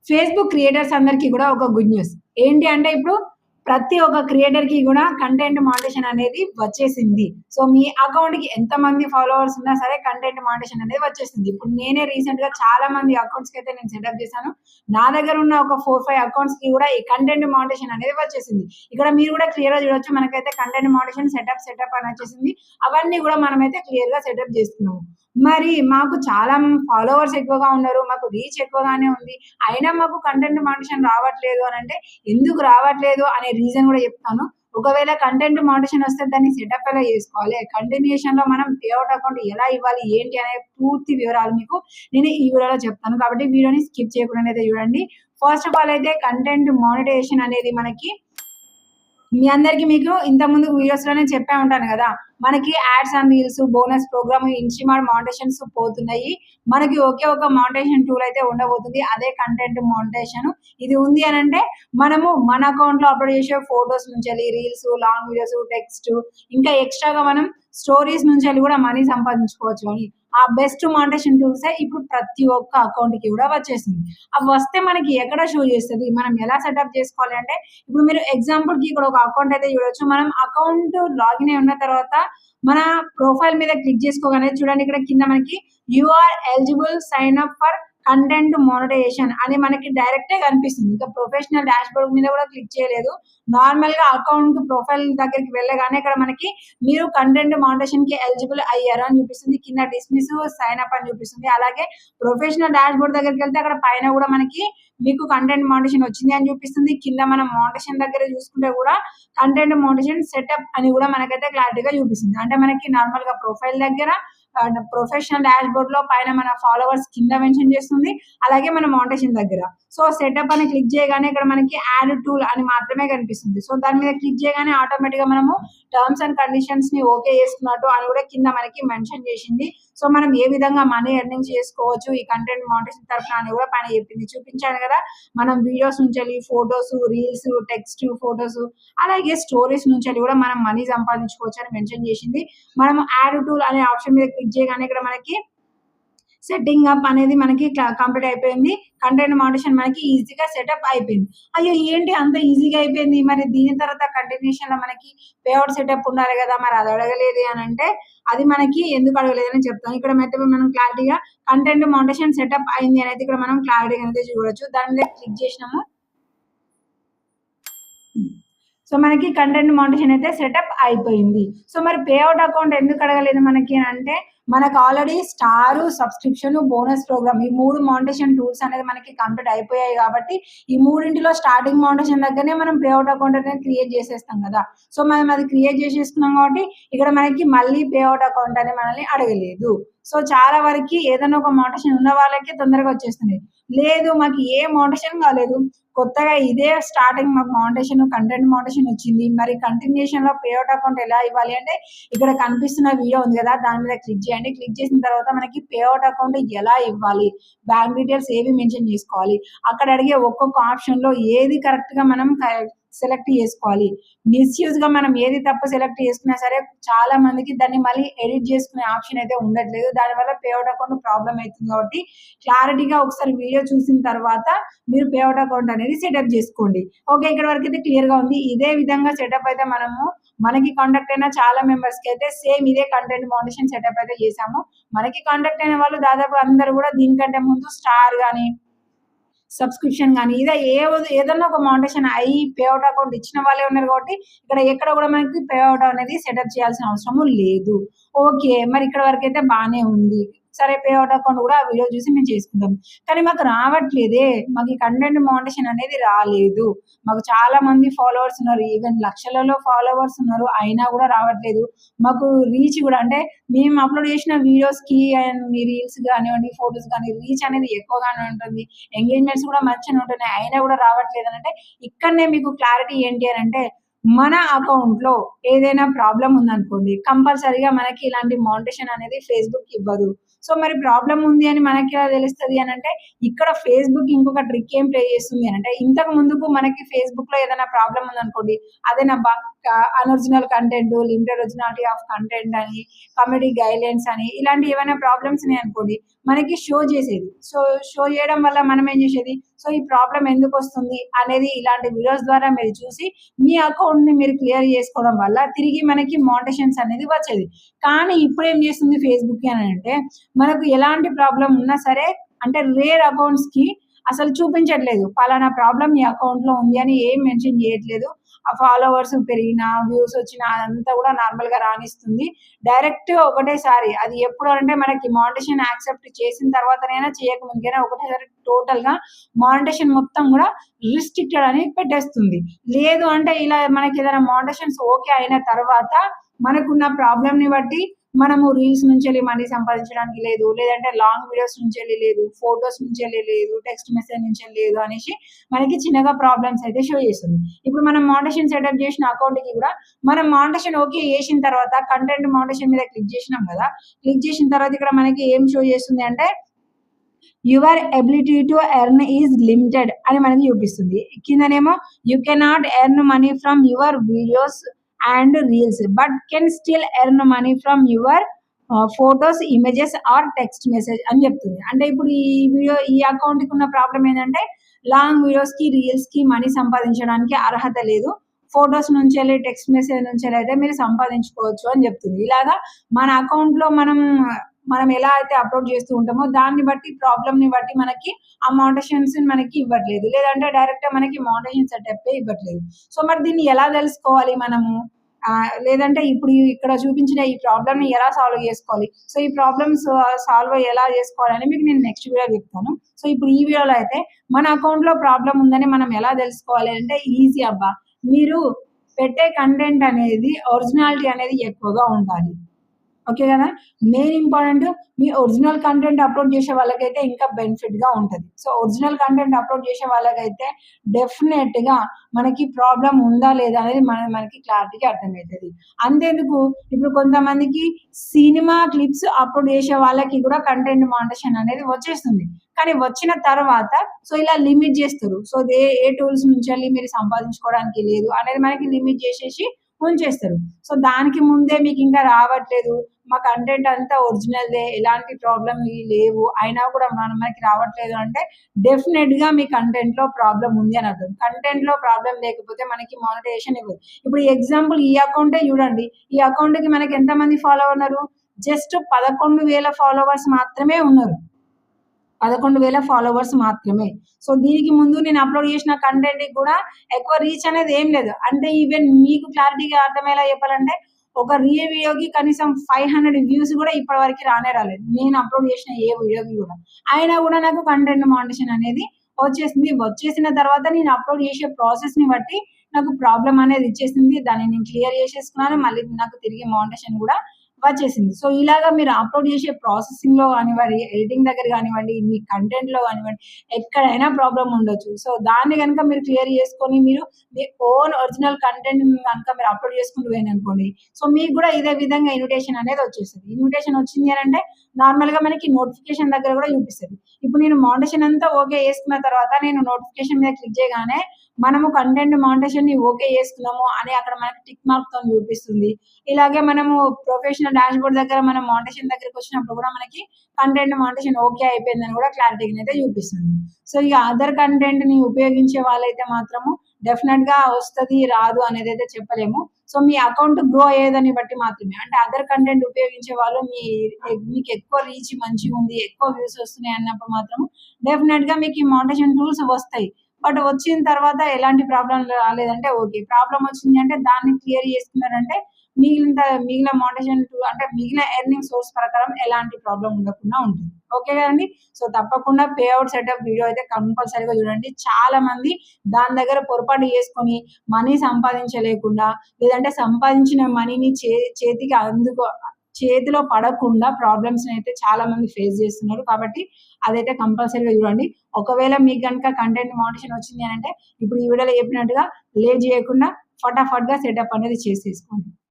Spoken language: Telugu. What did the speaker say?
ఫేస్‌బుక్ క్రియేటర్స్ అందరికీ కూడా ఒక గుడ్ న్యూస్. ఏంటి అంటే ఇప్పుడు ప్రతి ఒక్క క్రియేటర్‌కి కూడా కంటెంట్ మానిటైజేషన్ అనేది వచ్చేసింది. సో, మీ అకౌంట్‌కి ఎంతమంది ఫాలోవర్స్ ఉన్నా సరే కంటెంట్ మానిటైజేషన్ అనేది వచ్చేసింది. ఇప్పుడు నేనే రీసెంట్‌గా చాలా మంది అకౌంట్స్‌కైతే నేను సెటప్ చేశాను. నా దగ్గర ఉన్న ఒక 4, 5 అకౌంట్స్‌కి కూడా ఈ కంటెంట్ మానిటైజేషన్ అనేది వచ్చేసింది. ఇక్కడ మీరు కూడా క్లియర్‌గా చూడొచ్చు. మనకైతే కంటెంట్ మానిటైజేషన్ సెటప్ అని వచ్చేసింది. అవన్నీ కూడా మనమైతే క్లియర్‌గా సెటప్ చేసుకున్నాము. మరి మాకు చాలా ఫాలోవర్స్ ఎక్కువగా ఉన్నారు. మాకు రీచ్ ఎక్కువగానే ఉంది. అయినా మాకు కంటెంట్ మానిటైజేషన్ రావట్లేదు అనంటే, ఎందుకు రావట్లేదు అనే రీజన్ గూడా చెప్తాను. ఒకవేళ కంటెంట్ మానిటైజేషన్ వస్తే దాన్ని సెటప్ ఎలా చేసుకోవాలి? కంటిన్యూయేషన్‌లో మనం పే ఔట్ అకౌంట్ ఎలా ఇవ్వాలి? ఏంటి అనే పూర్తి వివరాలు మీకు నేను ఈ వీడియోలో చెప్తాను. కాబట్టి వీడియోని స్కిప్ చేయకుండానైతే చూడండి. ఫస్ట్ ఆఫ్ ఆల్ అయితే కంటెంట్ మానిటైజేషన్ అనేది మనకి మీ అందరికి మీకు ఇంతకుముందు వీడియోస్‌లోనే చెప్పే ఉంటాను గదా! మనకి ads and reels, bonus programme, Instamart monetisations పోతున్నాయి. మనకి ఒకే ఒక మానిటైజేషన్ టూల్ అయితే ఉండబోతుంది. అదే కంటెంట్ మానిటైజేషన్. ఇది ఉంది అనంటే మనము మన అకౌంట్‌లో అప్‌లోడ్ చేసే ఫోటోస్ నుంచెల్లి రీల్స్, లాంగ్ వీడియోస్, టెక్స్ట్ ఇంకా ఎక్స్‌ట్రాగా మనం స్టోరీస్ నుంచెల్లి కూడా మనీ సంపాదించుకోవచ్చు అని. ఆ బెస్ట్ మానిటైజేషన్ టూల్సే ఇప్పుడు ప్రతి ఒక్క అకౌంట్‌కి కూడా వచ్చేసింది. అవి వస్తే మనకి ఎక్కడ షో చేస్తది? మనం ఎలా సెటప్ చేసుకోవాలి అంటే, ఇప్పుడు మీరు ఎగ్జాంపుల్‌కి ఇక్కడ ఒక అకౌంట్ అయితే చూడొచ్చు. మనం అకౌంట్ లాగిన్ అయి ఉన్న తర్వాత మన ప్రొఫైల్ మీద క్లిక్ చేసుకోగానే చూడండి ఇక్కడ కింద మనకి you are eligible sign up for content monetization అని మనకి డైరెక్టే కనిపిస్తుంది. ఇంకా ప్రొఫెషనల్ డాష్‌బోర్డ్ మీద కూడా క్లిక్ చేయలేదు. నార్మల్‌గా అకౌంట్ ప్రొఫైల్ దగ్గరికి వెళ్ళగానే ఇక్కడ మనకి మీరు కంటెంట్ మానిటైజేషన్‌కి ఎలిజిబుల్ అయ్యారు అని చూపిస్తుంది. కింద డిస్మిస్, సైన్ అప్ అని చూపిస్తుంది. అలాగే ప్రొఫెషనల్ డాష్‌బోర్డ్ దగ్గరికెళ్తే అక్కడ పైన కూడా మనకి మీకు కంటెంట్ మానిటైజేషన్ వచ్చింది అని చూపిస్తుంది. కింద మనం మానిటైజేషన్ దగ్గర చూసుకుంటే కూడా కంటెంట్ మానిటైజేషన్ సెటప్ అని కూడా మనకైతే క్లారిటీగా చూపిస్తుంది. అంటే మనకి నార్మల్‌గా ప్రొఫైల్ దగ్గర ప్రొఫెషనల్ డాష్‌బోర్డ్‌లో పైన మన ఫాలోవర్స్ కింద మెన్షన్ చేస్తుంది. అలాగే మన మానిటైజేషన్ దగ్గర. సో, సెటప్ అని క్లిక్ చేయగానే ఇక్కడ మనకి యాడ్ టూల్ అని మాత్రమే కనిపిస్తుంది. సో, దాని మీద క్లిక్ చేయగానే ఆటోమేటిక్‌గా మనము టర్మ్స్ అండ్ కండిషన్స్‌ని ఓకే చేసుకున్నట్టు అని కూడా కింద మనకి మెన్షన్ చేసింది. సో, మనం ఏ విధంగా మనీ ఎర్నింగ్ చేసుకోవచ్చు ఈ కంటెంట్ మానిటైజేషన్ తరపున అని కూడా పైన చెప్పింది. చూపించాను కదా! మనం వీడియోస్ నుంచెల్లి ఫోటోస్, రీల్స్, టెక్స్ట్, ఫోటోస్ అలాగే స్టోరీస్ నుంచెల్లి కూడా మనం మనీ సంపాదించుకోవచ్చు అని మెన్షన్ చేసింది. మనం యాడ్ టూల్ అనే ఆప్షన్ మీద క్లిక్ చేయగానే ఇక్కడ మనకి సెట్టింగ్ అప్ అనేది మనకి కంప్లీట్ అయిపోయింది. కంటెంట్ మానిటైజేషన్ మనకి ఈజీగా సెటప్ అయిపోయింది. అయ్యో! ఏంటి అంత ఈజీగా అయిపోయింది. మరి దీని తర్వాత కంటిన్యూషన్‌లో మనకి పే ఔట్ సెటప్ ఉండాలి గదా! మరి అది అడగలేదే అనంటే, అది మనకి ఎందుకు అడగలేదని చెప్తాను. ఇక్కడ అయితే మనం క్లారిటీగా కంటెంట్ మానిటైజేషన్ సెటప్ అయింది అనేది ఇక్కడ మనం క్లారిటీగా అయితే చూడొచ్చు. దాని మీద క్లిక్ చేసినాము. సో, మనకి కంటెంట్ మానిటైజేషన్ అయితే సెటప్ అయిపోయింది. సో, మరి పే ఔట్ అకౌంట్ ఎందుకు అడగలేదు మనకి అంటే, మనకు already star, subscription, bonus program ఈ 3 మానిటైజేషన్ టూల్స్ అనేది మనకి కంప్లీట్ అయిపోయాయి కాబట్టి, ఈ మూడింటిలో స్టార్టింగ్ మానిటైజేషన్ దగ్గరనే మనం పే ఔట్ అకౌంట్ అనేది క్రియేట్ చేసేస్తాం కదా! సో, మనం అది క్రియేట్ చేసేసుకున్నాం కాబట్టి, ఇక్కడ మనకి మళ్ళీ పే ఔట్ అకౌంట్ అని మనల్ని అడగలేదు. సో, చాలా వరకి ఏదైనా ఒక మానిటైజేషన్ ఉన్న వాళ్ళకే తొందరగా వచ్చేస్తున్నాయి. లేదు మాకు ఏ మానిటైజేషన్ కాలేదు. కొత్తగా ఇదే స్టార్టింగ్ మాకు మానిటైజేషన్, కంటెంట్ మానిటైజేషన్ వచ్చింది. మరి కంటిన్యూషన్‌లో పే ఔట్ అకౌంట్ ఎలా ఇవ్వాలి అంటే, ఇక్కడ కనిపిస్తున్న వీడియో ఉంది కదా! దాని మీద క్లిక్ చేయండి. క్లిక్ చేసిన తర్వాత మనకి పే ఔట్ అకౌంట్ ఎలా ఇవ్వాలి? బ్యాంక్ డీటెయిల్స్ ఏవి మెన్షన్ చేసుకోవాలి? అక్కడ అడిగే ఒక్కొక్క ఆప్షన్‌లో ఏది కరెక్ట్‌గా మనం సెలెక్ట్ చేసుకోవాలి. మిస్‌యూజ్‌గా మనం ఏది తప్పు సెలెక్ట్ చేసుకున్నా సరే చాలా మందికి దాన్ని మళ్ళీ ఎడిట్ చేసుకునే ఆప్షన్ అయితే ఉండట్లేదు. దానివల్ల పే ఔట్ అకౌంట్ ప్రాబ్లమ్ అయితుంది కాబట్టి క్లారిటీగా ఒకసారి వీడియో చూసిన తర్వాత మీరు పే ఔట్ అకౌంట్ అనేది సెటప్ చేసుకోండి. ఓకే. ఇక్కడి వరకైతే క్లియర్‌గా ఉంది. ఇదే విధంగా సెటప్ అయితే మనకి కాంటాక్ట్ అయిన చాలా మెంబర్స్‌కి అయితే సేమ్ ఇదే కంటెంట్ మానిటైజేషన్ సెటప్ అయితే చేశాము. మనకి కాంటాక్ట్ అయిన వాళ్ళు దాదాపు అందరూ కూడా దీనికంటే ముందు స్టార్ గాని సబ్స్క్రిప్షన్ గాని ఏదన్నా ఒక మానిటైజేషన్ అయ్యి పే ఔట్ అకౌంట్ ఇచ్చిన వాళ్ళే ఉన్నారు కాబట్టి, ఇక్కడ ఎక్కడ కూడా మనకి పే ఔట్ అనేది సెటప్ చేయాల్సిన అవసరము లేదు. ఓకే. మరి ఇక్కడ వరకైతే బానే ఉంది. సరే పే ఔట్ అకౌంట్ కూడా ఆ వీడియో చూసి మేము చేసుకుంటాం. కానీ మాకు రావట్లేదే. మాకు ఈ కంటెంట్ మానిటైజేషన్ అనేది రాలేదు. మాకు చాలా మంది ఫాలోవర్స్ ఉన్నారు. ఈవెన్ లక్షలలో ఫాలోవర్స్ ఉన్నారు. అయినా కూడా రావట్లేదు. మాకు రీచ్ కూడా అంటే మేము అప్‌లోడ్ చేసిన వీడియోస్‌కి అండ్ మీ రీల్స్ గానివ్వండి, ఫోటోస్ గాని రీచ్ అనేది ఎక్కువగానే ఉంటుంది. ఎంగేజ్‌మెంట్స్ కూడా మంచిగానే ఉంటున్నాయి. అయినా కూడా రావట్లేదనంటే, ఇక్కడనే మీకు క్లారిటీ ఏంటి అనంటే, మన అకౌంట్‌లో ఏదైనా ప్రాబ్లమ్ ఉందనుకోండి, కంపల్సరీగా మనకి ఇలాంటి మానిటైజేషన్ అనేది ఫేస్‌బుక్ ఇవ్వదు. సో, మరి ప్రాబ్లమ్ ఉంది అని మనకెలా తెలుస్తది అనంటే, ఇక్కడ ఫేస్‌బుక్ ఇంకొక ట్రిక్ ఏం ప్లే చేస్తుంది అనంటే, ఇంతకు ముందుకు మనకి ఫేస్‌బుక్‌లో ఏదైనా ప్రాబ్లమ్ ఉందనుకోండి, అదేనబ్బా unoriginal content, limited originality of content అని, కమ్యూనిటీ గైడ్‌లైన్స్ అని ఇలాంటి ఏవైనా ప్రాబ్లమ్స్ ఉన్నాయనుకోండి, మనకి షో చేసేది. సో, షో చేయడం వల్ల మనం ఏం చేసేది, సో ఈ ప్రాబ్లం ఎందుకు వస్తుంది అనేది ఇలాంటి వీడియోస్ ద్వారా మీరు చూసి మీ అకౌంట్ ని మీరు క్లియర్ చేసుకోవడం వల్ల తిరిగి మనకి మోనిటైజేషన్స్ అనేది వచ్చేది. కానీ ఇప్పుడు ఏం చేస్తుంది ఫేస్బుక్ అని అంటే మనకు ఎలాంటి ప్రాబ్లం ఉన్నా సరే అంటే రేర్ అకౌంట్స్ కి అసలు చూపించట్లేదు. పలానా ప్రాబ్లమ్ మీ అకౌంట్‌లో ఉంది అని ఏం మెన్షన్ చేయట్లేదు. ఆ ఫాలోవర్స్ పెరిగినా, వ్యూస్ వచ్చినా అదంతా కూడా నార్మల్‌గా రానిస్తుంది. డైరెక్ట్ ఒకటేసారి అది ఎప్పుడు అంటే మనకి మానిటైజేషన్ యాక్సెప్ట్ చేసిన తర్వాతనైనా చేయకముందుకైనా ఒకటేసారి టోటల్‌గా మానిటైజేషన్ మొత్తం కూడా రిస్ట్రిక్టెడ్ అని పెట్టేస్తుంది. లేదు అంటే ఇలా మనకి ఏదైనా మానిటైజేషన్స్ ఓకే అయిన తర్వాత మనకున్న ప్రాబ్లమ్‌ని బట్టి మనము రీల్స్ నుంచెళ్ళి మనీ సంపాదించడానికి లేదు. లేదంటే లాంగ్ వీడియోస్ నుంచెళ్ళి లేదు. ఫోటోస్ నుంచెళ్ళి లేదు. టెక్స్ట్ మెసేజ్ నుంచెళ్ళి లేదు అనేసి మనకి చిన్నగా ప్రాబ్లమ్స్ అయితే షో చేస్తుంది. ఇప్పుడు మనం మానిటైజేషన్ సెటప్ చేసిన అకౌంట్‌కి కూడా మనం మానిటైజేషన్ ఓకే చేసిన తర్వాత కంటెంట్ మానిటైజేషన్ మీద క్లిక్ చేసినాం కదా! క్లిక్ చేసిన తర్వాత ఇక్కడ మనకి ఏం షో చేస్తుంది అంటే your ability to earn is limited అని మనకి చూపిస్తుంది. కిందనేమో you cannot earn money from your videos and reels but can still earn money from your photos, images or text message అని చెప్తుంది. అంటే ఇప్పుడు ఈ అకౌంట్‌కి ఉన్న ప్రాబ్లమ్ ఏంటంటే లాంగ్ వీడియోస్‌కి, రీల్స్‌కి మనీ సంపాదించడానికి అర్హత లేదు. ఫోటోస్ నుంచెల్లి, టెక్స్ట్ మెసేజ్ నుంచెల్లి అయితే మీరు సంపాదించుకోవచ్చు అని చెప్తుంది. ఇలాగా మన అకౌంట్‌లో మనం ఎలా అయితే అప్లోడ్ చేస్తూ ఉంటామో దాన్ని బట్టి ప్రాబ్లమ్‌ని బట్టి మనకి ఆ మోనిటైజేషన్స్ మనకి ఇవ్వట్లేదు. లేదంటే డైరెక్ట్‌గా మనకి మోనిటైజేషన్ సెటప్పే ఇవ్వట్లేదు. సో మరి దీన్ని ఎలా తెలుసుకోవాలి మనము? లేదంటే ఇప్పుడు ఇక్కడ చూపించిన ఈ ప్రాబ్లమ్‌ని ఎలా సాల్వ్ చేసుకోవాలి? సో ఈ ప్రాబ్లమ్స్ సాల్వ్ ఎలా చేసుకోవాలని మీకు నేను నెక్స్ట్ వీడియోలో చెప్తాను. సో ఇప్పుడు ఈ వీడియోలో అయితే మన అకౌంట్‌లో ప్రాబ్లమ్ ఉందని మనం ఎలా తెలుసుకోవాలి అంటే ఈజీ అబ్బా! మీరు పెట్టే కంటెంట్ అనేది ఒరిజినాలిటీ అనేది ఎక్కువగా ఉండాలి. ఓకే గదా! మెయిన్ ఇంపార్టెంట్ మీ ఒరిజినల్ కంటెంట్ అప్‌లోడ్ చేసే వాళ్ళకైతే ఇంకా బెనిఫిట్‌గా ఉంటది. సో, ఒరిజినల్ కంటెంట్ అప్‌లోడ్ చేసే వాళ్ళకైతే డెఫినెట్‌గా మనకి ప్రాబ్లమ్ ఉందా? లేదా? అనేది మనకి క్లారిటీగా అర్థమైతది. అంతెందుకు ఇప్పుడు కొంతమందికి సినిమా క్లిప్స్ అప్‌లోడ్ చేసే వాళ్ళకి కూడా కంటెంట్ మానిటైజేషన్ అనేది వచ్చేస్తుంది. కానీ వచ్చిన తర్వాత సో, ఇలా లిమిట్ జేస్తరు. సో, ఏ టూల్స్ నుంచెల్లి మీరు సంపాదించుకోవడానికి లేదు అనేది మనకి లిమిట్ జేసేసి ఉంచేస్తారు. సో, దానికి ముందే మీకింకా రావట్లేదు. మా కంటెంట్ అంతా ఒరిజినల్‌దే. ఎలాంటి ప్రాబ్లమ్‌వి లేవు. అయినా కూడా మనకి రావట్లేదు అంటే డెఫినెట్‌గా మీ కంటెంట్‌లో ప్రాబ్లమ్ ఉంది అని అర్థం. కంటెంట్‌లో ప్రాబ్లమ్ లేకపోతే మనకి మానిటైజేషన్ ఇవ్వదు. ఇప్పుడు ఎగ్జాంపుల్ ఈ అకౌంటే చూడండి. ఈ అకౌంట్‌కి మనకి ఎంతమంది ఫాలో ఉన్నారు? జస్ట్ 11,000 ఫాలోవర్స్ మాత్రమే ఉన్నారు. 11,000 ఫాలోవర్స్ మాత్రమే. సో, దీనికి ముందు నేను అప్‌లోడ్ చేసిన కంటెంట్‌కి కూడా ఎక్కువ రీచ్ అనేది ఏం లేదు. అంటే ఈవెన్ మీకు క్లారిటీగా అర్థమయ్యేలా చెప్పాలంటే ఒక రీల్ వీడియోకి కనీసం 500 వ్యూస్ కూడా ఇప్పటి వరకి రానే రాలేదు. నేను అప్‌లోడ్ చేసిన ఏ వీడియోకి కూడా. అయినా కూడా నాకు కంటెంట్ మానిటైజేషన్ అనేది వచ్చేసింది. వచ్చేసిన తర్వాత నేను అప్‌లోడ్ చేసే ప్రాసెస్‌ని బట్టి నాకు ప్రాబ్లమ్ అనేది ఇచ్చేసింది. దాన్ని నేను క్లియర్ చేసేసుకున్నాను. మళ్ళీ నాకు తిరిగి మానిటైజేషన్ కూడా వచ్చేసింది. సో, ఇలాగా మీరు అప్‌లోడ్ చేసే ప్రాసెసింగ్‌లో గానివ్వండి, ఎడిటింగ్ దగ్గర గానివ్వండి, మీ కంటెంట్‌లో గానివ్వండి, ఎక్కడైనా ప్రాబ్లమ్ ఉండొచ్చు. సో, దాన్ని గనుక మీరు క్లియర్ చేసుకొని మీరు మీ ఓన్ ఒరిజినల్ కంటెంట్‌ని గనుక మీరు అప్‌లోడ్ చేసుకుంటూ పోయారనుకోండి, సో, మీకు గూడా ఇదే విధంగా ఇన్విటేషన్ అనేది వచ్చేస్తది. ఇన్విటేషన్ వచ్చింది అనంటే నార్మల్‌గా మనకి నోటిఫికేషన్ దగ్గర గూడా చూపిస్తది. ఇప్పుడు నేను మానిటైజేషన్ అంతా ఓకే చేసుకున్న తర్వాత నేను నోటిఫికేషన్ మీద క్లిక్ చేయగానే మనము కంటెంట్ మానిటైజేషన్‌ని ఓకే చేసుకున్నాము అని అక్కడ మనకి టిక్ మార్క్‌తోని చూపిస్తుంది. ఇలాగే మనము ప్రొఫెషనల్ డాష్‌బోర్డ్ దగ్గర మనం మానిటైజేషన్ దగ్గరకొచ్చినప్పుడు కూడా మనకి కంటెంట్ మానిటైజేషన్ ఓకే అయిపోయిందని కూడా క్లారిటీగానైతే చూపిస్తుంది. సో, ఇగ అదర్ కంటెంట్‌ని ఉపయోగించే వాళ్ళైతే మాత్రము డెఫినెట్‌గా వస్తది, రాదు అనేదైతే చెప్పలేము. సో, మీ అకౌంట్ గ్రో అయ్యేదాన్ని బట్టి మాత్రమే. అంటే అదర్ కంటెంట్ ఉపయోగించే వాళ్ళు మీకు ఎక్కువ రీచ్ మంచిగుంది, ఎక్కువ వ్యూస్ వస్తున్నాయి అన్నప్పుడు మాత్రం డెఫినెట్‌గా మీకు ఈ మానిటైజేషన్ టూల్స్ వస్తాయి. బట్ వచ్చిన తర్వాత ఎలాంటి ప్రాబ్లమ్ రాలేదంటే ఓకే. ప్రాబ్లమ్ వచ్చింది అంటే దాన్ని క్లియర్ చేసుకున్నారంటే మిగిలిన మోటివేషన్ అంటే మిగిలిన ఎర్నింగ్ సోర్స్ ప్రకారం ఎలాంటి ప్రాబ్లమ్ ఉండకుండా ఉంటుంది. ఓకే కదండీ! సో, తప్పకుండా పే ఔట్ సెటప్ వీడియో అయితే కంపల్సరీగా చూడండి. చాలా మంది దాని దగ్గర పొరపాటు చేసుకొని మనీ సంపాదించలేకుండా లేదంటే సంపాదించిన మనీని చేతికి చేతిలో పడకుండా ప్రాబ్లమ్స్‌నైతే చాలా మంది ఫేస్ చేస్తున్నారు. కాబట్టి అదైతే కంపల్సరీగా చూడండి. ఒకవేళ మీకు గనుక కంటెంట్ మోటివేషన్ వచ్చింది అనంటే ఇప్పుడు ఈ వీడియోలో చెప్పినట్టుగా లేట్ చేయకుండా ఫటాఫట్‌గా సెటప్ అనేది చేసేసుకోండి.